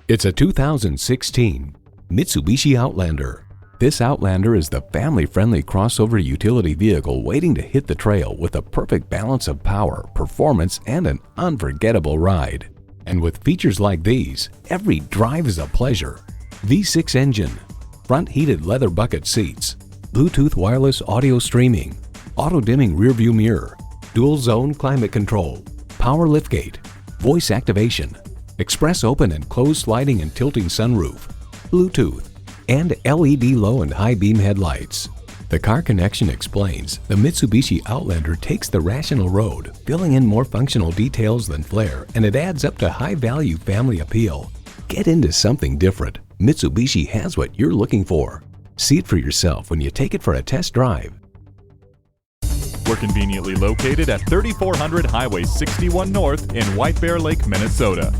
It's a 2016 Mitsubishi Outlander. This Outlander is the family-friendly crossover utility vehicle waiting to hit the trail with a perfect balance of power, performance, and an unforgettable ride. And with features like these, every drive is a pleasure. V6 engine, front heated leather bucket seats, Bluetooth wireless audio streaming, auto-dimming rearview mirror, dual zone climate control, power liftgate, voice activation, express open and closed sliding and tilting sunroof, Bluetooth, and LED low and high beam headlights. The Car Connection explains the Mitsubishi Outlander takes the rational road, filling in more functional details than flair, and it adds up to high-value family appeal. Get into something different. Mitsubishi has what you're looking for. See it for yourself when you take it for a test drive. We're conveniently located at 3400 Highway 61 North in White Bear Lake, Minnesota.